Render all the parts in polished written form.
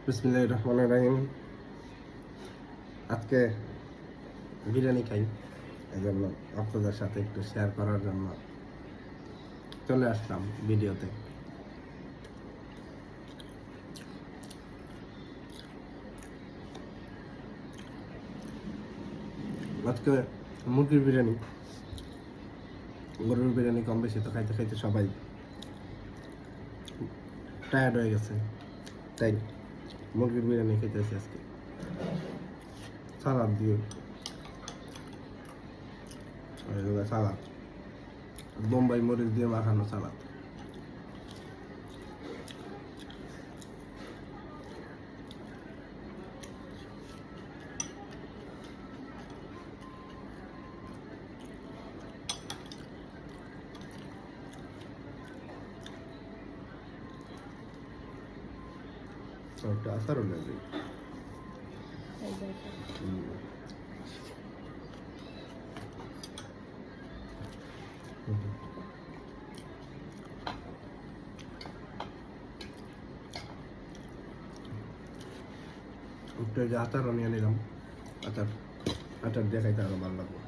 বিসমিল্লাহির রহমানির রহিম। আজকে বিরিয়ানি খাই, এই জন্য আপনাদের সাথে একটু শেয়ার করার জন্য চলে আসলাম ভিডিওতে। আজকে মুরগির বিরিয়ানি, গরুর বিরিয়ানি কম বেশি তো খাইতে খাইতে সবাই টায়ার্ড হয়ে গেছে, তাই মুরগির বিরিয়ানি খেতেছি আজকে সালাদ দিয়ে। সালাদ বোম্বাই মরিচ দিয়ে মাখানো সালাদ। একটা আচারও নেই। একটু যে আচারও নিয়ে নিলাম, আচার দিয়ে খাইতে আরো ভালো লাগবে।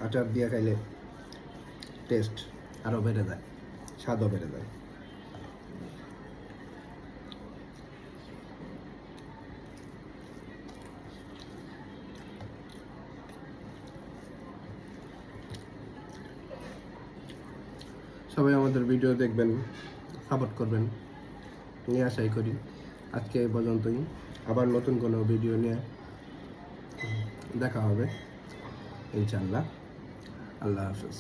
আচার দিয়ে খাইলে টেস্ট আরো বেড়ে যায়, স্বাদও বেড়ে যায়। সবাই আমাদের ভিডিও দেখবেন, সাপোর্ট করবেন, নিয়ে আশাই করি। আজকে এই পর্যন্তই, আবার নতুন কোনো ভিডিও নিয়ে দেখা হবে ইনশাআল্লাহ। আল্লাহ হাফেজ।